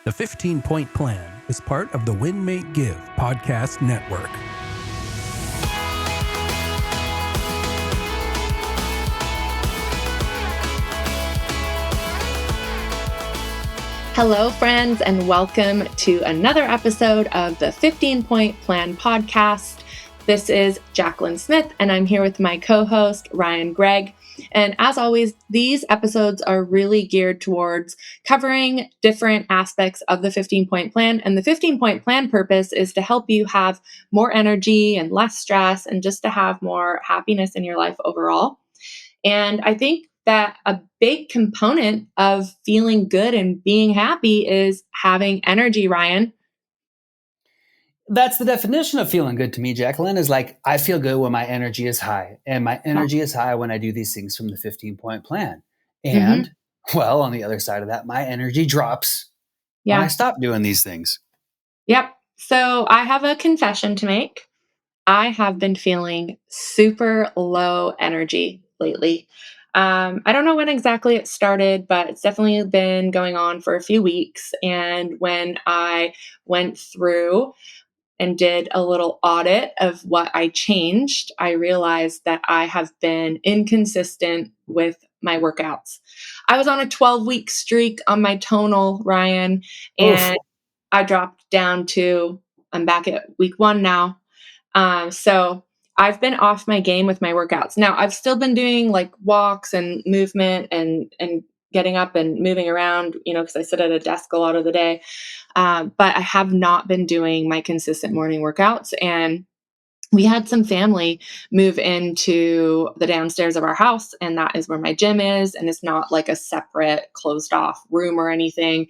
The 15-Point Plan is part of the Win, Make, Give podcast network. Hello, friends, and welcome to another episode of the 15-Point Plan podcast. This is Jacqueline Smith, and I'm here with my co-host, Ryan Greigg. And as always, these episodes are really geared towards covering different aspects of the 15-Point Plan. And the 15-Point Plan purpose is to help you have more energy and less stress and just to have more happiness in your life overall. And I think that a big component of feeling good and being happy is having energy, Ryan. That's the definition of feeling good to me, Jacqueline, is like, I feel good when my energy is high. And my energy is high when I do these things from the 15-Point Plan. And, well, on the other side of that, my energy drops when I stop doing these things. Yep. So I have a confession to make. I have been feeling super low energy lately. I don't know when exactly it started, but it's definitely been going on for a few weeks. And when I went through and did a little audit of what I changed, I realized that I have been inconsistent with my workouts. I was on a 12-week streak on my tonal, Ryan, and I dropped down to, I'm back at week 1 now. So I've been off my game with my workouts. Now I've still been doing like walks and movement and getting up and moving around, because I sit at a desk a lot of the day. But I have not been doing my consistent morning workouts. And we had some family move into the downstairs of our house, and that is where my gym is. And it's not like a separate closed off room or anything.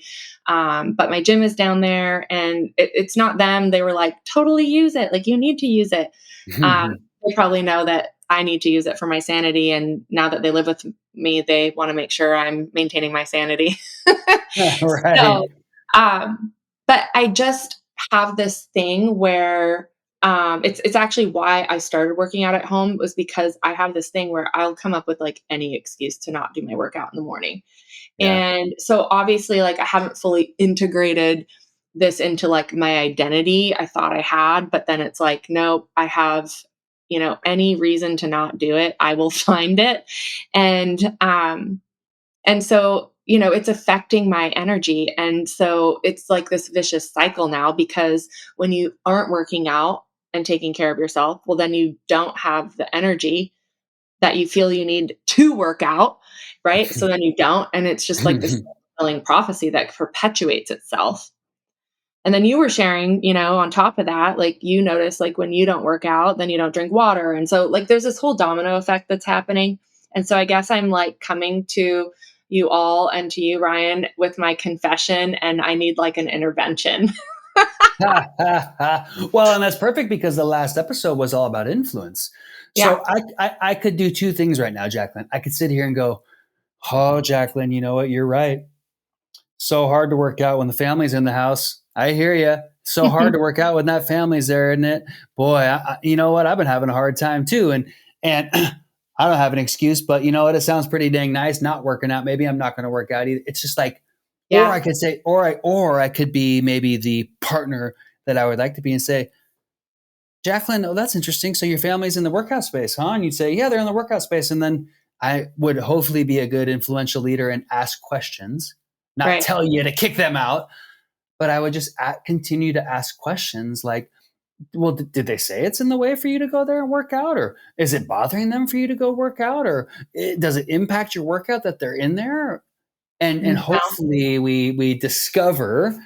But my gym is down there, and it's not them. They were like, totally use it. Like, you need to use it. They probably know that I need to use it for my sanity. And now that they live with me, they want to make sure I'm maintaining my sanity. Right. So, but I just have this thing where it's actually why I started working out at home, was because I have this thing where I'll come up with like any excuse to not do my workout in the morning. Yeah. And so obviously, like, I haven't fully integrated this into like my identity. I thought I had, but then it's like, nope, I have, any reason to not do it, I will find it. And so, it's affecting my energy. And so it's like this vicious cycle now, because when you aren't working out and taking care of yourself, well, then you don't have the energy that you feel you need to work out, right? So then you don't. And it's just like this fulfilling prophecy that perpetuates itself. And then you were sharing, on top of that, like, you notice, like, when you don't work out, then you don't drink water. And so, like, there's this whole domino effect that's happening. And so I guess I'm like coming to you all and to you, Ryan, with my confession, and I need like an intervention. Well, and that's perfect, because the last episode was all about influence. So I could do two things right now, Jacqueline. I could sit here and go, oh, Jacqueline, you know what? You're right. So hard to work out when the family's in the house. I hear you. So hard to work out when that family's there, isn't it? Boy, you know what? I've been having a hard time too. And I don't have an excuse, but you know what? It sounds pretty dang nice not working out. Maybe I'm not going to work out either. It's just like, or I could say, or I could be maybe the partner that I would like to be and say, Jacqueline, oh, that's interesting. So your family's in the workout space, huh? And you'd say, yeah, they're in the workout space. And then I would hopefully be a good influential leader and ask questions, not tell you to kick them out, but I would just continue to ask questions like, well, did they say it's in the way for you to go there and work out? Or is it bothering them for you to go work out? Or does it impact your workout that they're in there? And hopefully we discover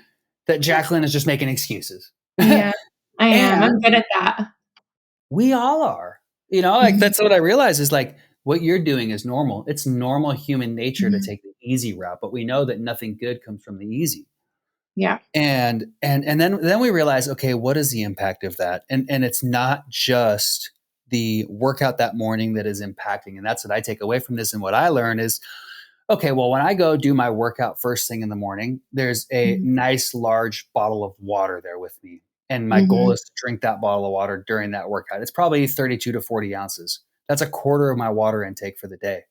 that Jacqueline is just making excuses. Yeah, I am. I'm good at that. We all are. Like, that's what I realize is like, what you're doing is normal. It's normal human nature to take the easy route, but we know that nothing good comes from the easy. Yeah. And then we realize, okay, what is the impact of that? And it's not just the workout that morning that is impacting. And that's what I take away from this. And what I learn is, okay, well, when I go do my workout first thing in the morning, there's a nice large bottle of water there with me. And my goal is to drink that bottle of water during that workout. It's probably 32 to 40 ounces. That's a quarter of my water intake for the day.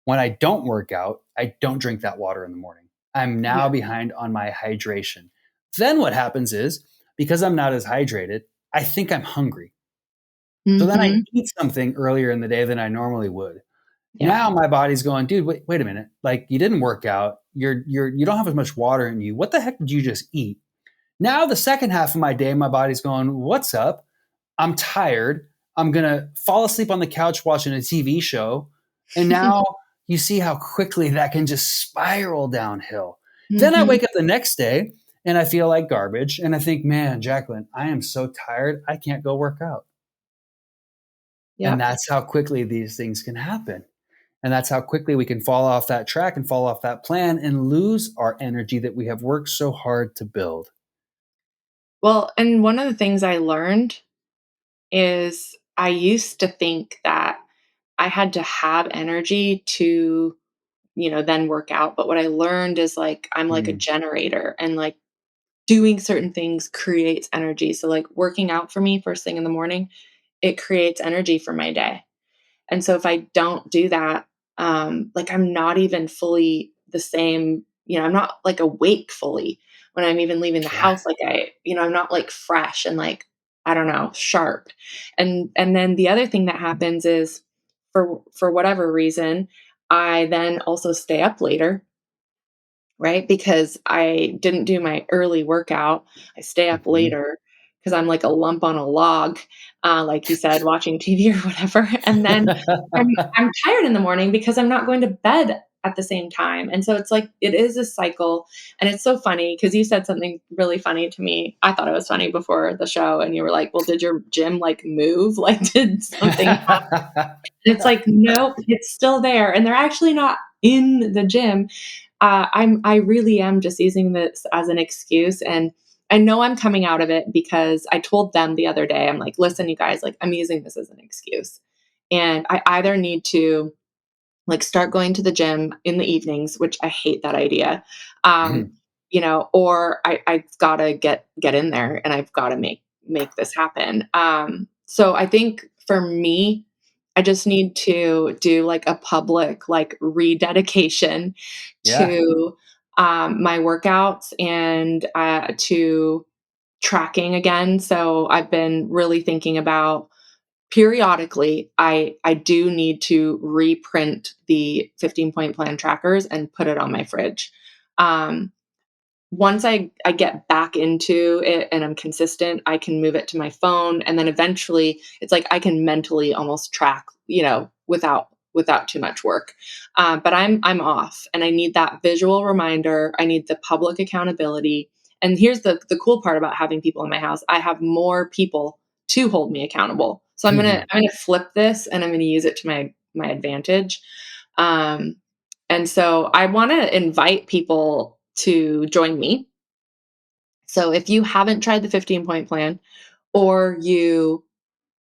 When I don't work out, I don't drink that water in the morning. I'm now behind on my hydration. Then what happens is, because I'm not as hydrated, I think I'm hungry. So then I Mhm. eat something earlier in the day than I normally would. Yeah. Now my body's going, dude, wait a minute. Like, you didn't work out. You don't have as much water in you. What the heck did you just eat? Now the second half of my day, my body's going, what's up? I'm tired. I'm going to fall asleep on the couch watching a TV show. And now you see how quickly that can just spiral downhill. Then I Mhm. wake up the next day and I feel like garbage. And I think, man, Jacqueline, I am so tired. I can't go work out. And Yep. that's how quickly these things can happen. And that's how quickly we can fall off that track and fall off that plan and lose our energy that we have worked so hard to build. Well, and one of the things I learned is I used to think that I had to have energy to, then work out. But what I learned is like I'm like a Mm. generator and like doing certain things creates energy. So like working out for me first thing in the morning, it creates energy for my day. And so if I don't do that, like I'm not even fully the same, I'm not like awake fully when I'm even leaving the Yeah. house. Like I'm not like fresh and like, I don't know, sharp. And then the other thing that happens is for whatever reason, I then also stay up later, right? Because I didn't do my early workout. I stay up Mhm. later because I'm like a lump on a log, like you said, watching TV or whatever. And then I'm tired in the morning because I'm not going to bed at the same time. And so it's like it is a cycle. And it's so funny because you said something really funny to me. I thought it was funny before the show. And you were like, well, did your gym like move? Like, did something happen? And it's like, nope, it's still there. And they're actually not in the gym. I really am just using this as an excuse, and I know I'm coming out of it because I told them the other day, I'm like, listen, you guys, like I'm using this as an excuse. And I either need to like start going to the gym in the evenings, which I hate that idea. Mhm. Or I've gotta get in there and I've gotta make this happen. So I think for me, I just need to do like a public like rededication Yeah. to my workouts and to tracking again. So I've been really thinking about periodically I do need to reprint the 15-point plan trackers and put it on my fridge. Um, Once I get back into it and I'm consistent, I can move it to my phone, and then eventually it's like I can mentally almost track, without too much work. But I'm off, and I need that visual reminder. I need the public accountability. And here's the cool part about having people in my house: I have more people to hold me accountable. So Mhm. I'm gonna flip this, and I'm gonna use it to my advantage. Um, and so I want to invite people to join me. So if you haven't tried the 15-point plan or you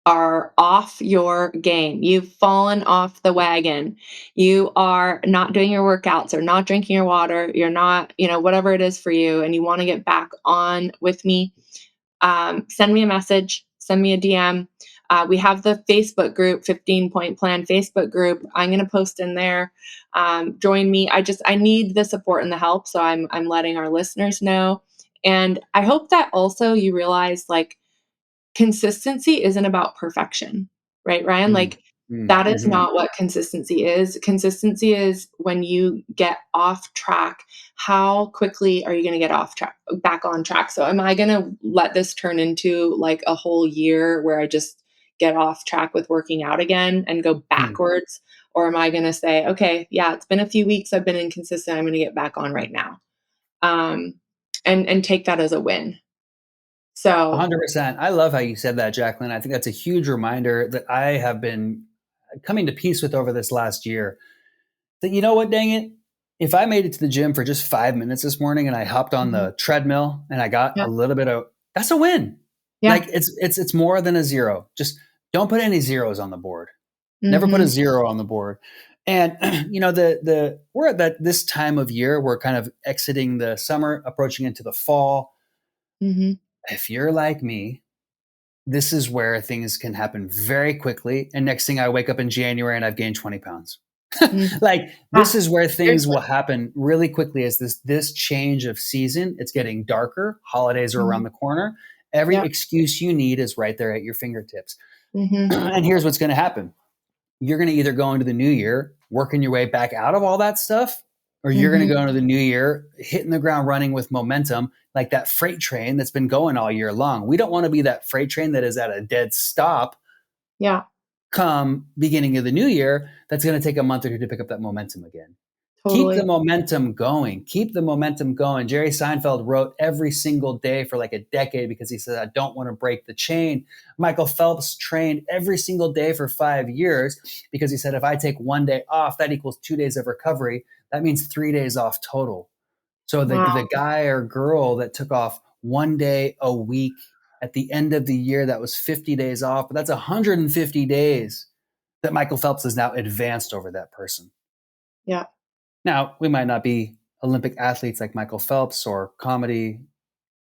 are off your game, you've fallen off the wagon, you are not doing your workouts or not drinking your water, you're not, whatever it is for you, and you want to get back on with me, send me a message, send me a DM. We have the Facebook group, 15-point plan Facebook group. I'm going to post in there. Join me. I need the support and the help. So I'm letting our listeners know. And I hope that also you realize like consistency isn't about perfection, right, Ryan? Mm. Like, Mm. that is Mhm. not what consistency is. Consistency is when you get off track, how quickly are you going to get off track, back on track? So, am I going to let this turn into like a whole year where I just get off track with working out again and go Mm. backwards? Or am I going to say, okay, yeah, it's been a few weeks, I've been inconsistent, I'm going to get back on right now? Um, and take that as a win. So, 100%. I love how you said that, Jacqueline. I think that's a huge reminder that I have been coming to peace with over this last year. That, you know what, dang it, if I made it to the gym for just 5 minutes this morning and I hopped on mhm, the treadmill and I got yeah, a little bit of, that's a win. yeah. Like, it's more than a zero. Just don't put any zeros on the board. Never put a Mhm, zero on the board. And the we're at that this time of year, we're kind of exiting the summer, approaching into the fall. mhm. If you're like me, this is where things can happen very quickly. And next thing, I wake up in January and I've gained 20 pounds. Mm. Like this Ah, is where things seriously. will happen really quickly as this change of season. It's getting darker. Holidays are around Mhm. the corner. Every Yep. excuse you need is right there at your fingertips. Mhm. And here's what's going to happen. You're going to either go into the new year working your way back out of all that stuff, or you're going to Mhm. go into the new year hitting the ground running with momentum like that freight train that's been going all year long. We don't want to be that freight train that is at a dead stop Yeah, come beginning of the new year that's going to take a month or two to pick up that momentum again. Keep the totally. momentum going. Keep the momentum going. Jerry Seinfeld wrote every single day for like a decade because he said, I don't want to break the chain. Michael Phelps trained every single day for 5 years because he said, if I take one day off, that equals 2 days of recovery. That means 3 days off total. So the Wow. guy or girl that took off one day a week at the end of the year, that was 50 days off, but that's 150 days that Michael Phelps has now advanced over that person. Yeah. Now, we might not be Olympic athletes like Michael Phelps or comedy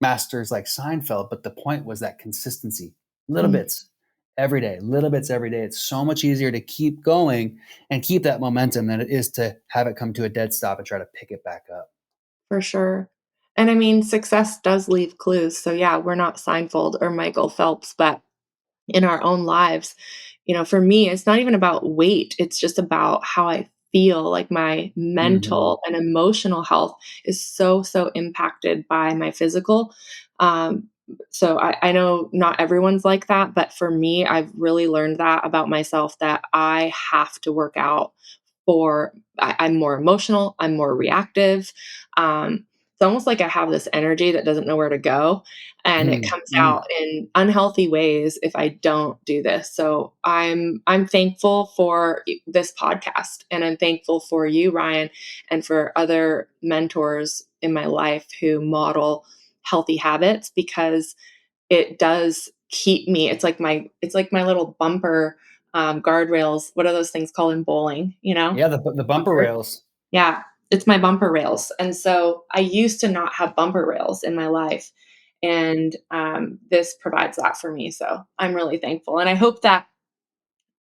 masters like Seinfeld, but the point was that consistency, little Mm, bits every day, little bits every day. It's so much easier to keep going and keep that momentum than it is to have it come to a dead stop and try to pick it back up. for sure. And I mean, success does leave clues. So yeah, we're not Seinfeld or Michael Phelps, but in our own lives, for me, it's not even about weight. It's just about how I feel. Like my Mm-hmm. mental and emotional health is so, so impacted by my physical. Um, so I know not everyone's like that, but for me, I've really learned that about myself that I have to work out for I'm more emotional, I'm more reactive. It's almost like I have this energy that doesn't know where to go, and it comes Mm-hmm. out in unhealthy ways if I don't do this. So I'm thankful for this podcast, and I'm thankful for you, Ryan, and for other mentors in my life who model healthy habits because it does keep me. It's like my little bumper guardrails. What are those things called in bowling? Yeah, the bumper Bumper. rails. Yeah, it's my bumper rails. And so I used to not have bumper rails in my life. And this provides that for me. So I'm really thankful. And I hope that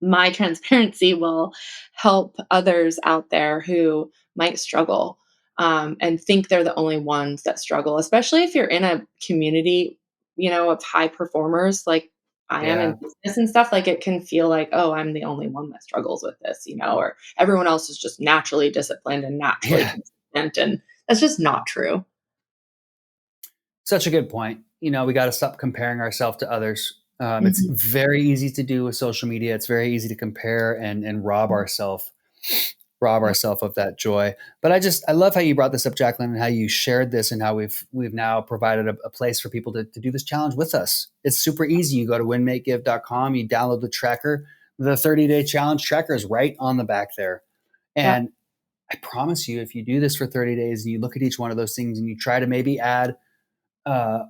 my transparency will help others out there who might struggle and think they're the only ones that struggle, especially if you're in a community, of high performers like I am Yeah. in business and stuff. Like it can feel like, oh, I'm the only one that struggles with this, or everyone else is just naturally disciplined and naturally Yeah. consistent. And that's just not true. Such a good point. We got to stop comparing ourselves to others. It's Mhm. very easy to do with social media. It's very easy to compare and rob ourselves of that joy. But I love how you brought this up, Jacqueline, and how you shared this, and how we've now provided a place for people to do this challenge with us. It's super easy. You go to winmakegive.com, you download the tracker. The 30-day challenge tracker is right on the back there. Yeah. And I promise you, if you do this for 30 days and you look at each one of those things and you try to maybe add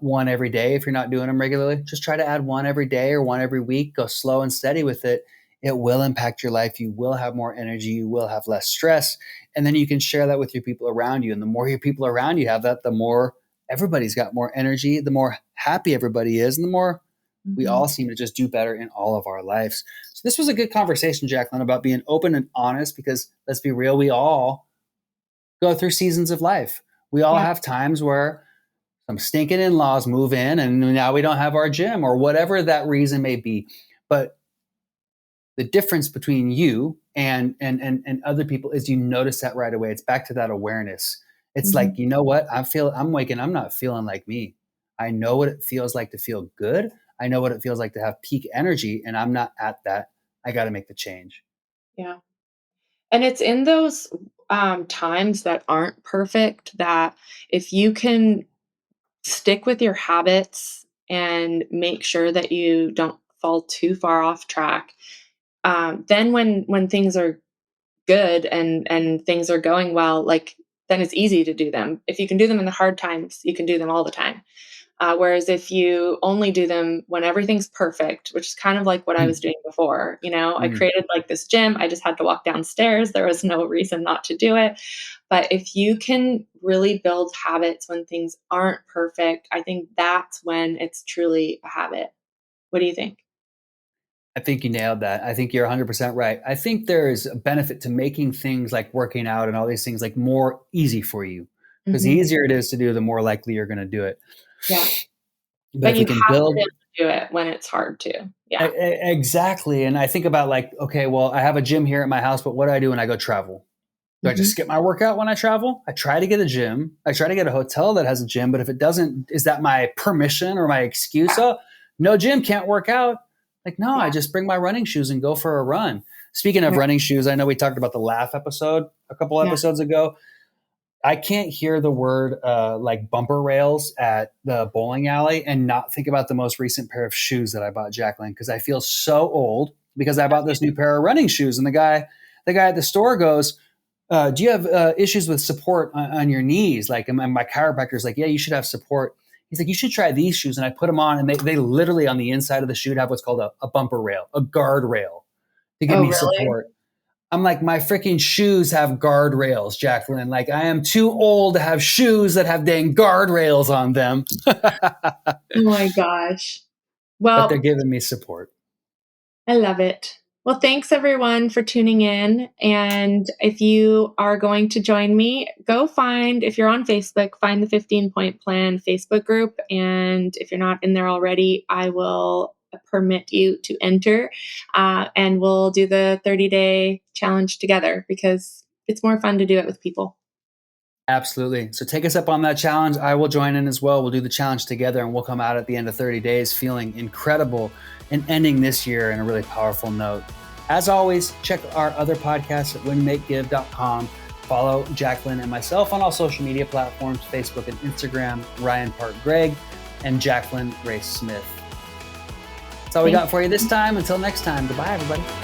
one every day, if you're not doing them regularly, just try to add one every day or one every week. Go slow and steady with it. It will impact your life. You will have more energy. You will have less stress. And then you can share that with your people around you. And the more your people around you have that, the more everybody's got more energy, the more happy everybody is, and the more we Mhm. all seem to just do better in all of our lives. So this was a good conversation, Jacqueline, about being open and honest, because let's be real, we all go through seasons of life. We all Yeah. have times where some stinking in-laws move in and now we don't have our gym or whatever that reason may be. But the difference between you and other people is you notice that right away. It's back to that awareness. It's like, Mhm. you know what? I'm not feeling like me. I know what it feels like to feel good. I know what it feels like to have peak energy, and I'm not at that. I got to make the change. Yeah. And it's in those times that aren't perfect that if you can stick with your habits and make sure that you don't fall too far off track, then when things are good and things are going well, like then it's easy to do them. If you can do them in the hard times, you can do them all the time. Whereas if you only do them when everything's perfect, which is kind of like what I was Mm, doing before, I mm. created like this gym. I just had to walk downstairs. There was no reason not to do it. But if you can really build habits when things aren't perfect, I think that's when it's truly a habit. What do you think? I think you nailed that. I think you're 100% right. I think there's a benefit to making things like working out and all these things like more easy for you, because the easier it is to do, the more likely you're going to do it. Yeah. But if you we can have build, to do it when it's hard to. Yeah. Exactly. And I think about like, okay, well, I have a gym here at my house, but what do I do when I go travel? Do I just skip my workout when I travel? I try to get a gym. I try to get a hotel that has a gym, but if it doesn't, is that my permission or my excuse? Oh, no gym, can't work out. Like, no, I just bring my running shoes and go for a run. Speaking of running shoes, I know we talked about the laugh episode a couple episodes ago. I can't hear the word like bumper rails at the bowling alley and not think about the most recent pair of shoes that I bought Jacqueline, because I feel so old because I bought this new pair of running shoes. And the guy at the store goes, do you have issues with support on your knees? Like, and my chiropractor's like, yeah, you should have support. He's like, you should try these shoes. And I put them on, and they literally on the inside of the shoe have what's called a bumper rail, a guard rail to give me support. I'm like, my freaking shoes have guardrails, Jacqueline. Like, I am too old to have shoes that have dang guardrails on them. Oh my gosh. Well, but they're giving me support. I love it. Well, thanks everyone for tuning in. And if you are going to join me, go if you're on Facebook, find the 15-Point Plan Facebook group. And if you're not in there already, I will permit you to enter. And we'll do the 30-day challenge together, because it's more fun to do it with people. Absolutely. So take us up on that challenge. I will join in as well. We'll do the challenge together, and we'll come out at the end of 30 days feeling incredible and ending this year in a really powerful note. As always, check our other podcasts at winmakegive.com. Follow Jacqueline and myself on all social media platforms, Facebook and Instagram, Ryan Park Greigg, and Jacqueline Race Smith. That's all we got for you this time. Until next time, goodbye, everybody.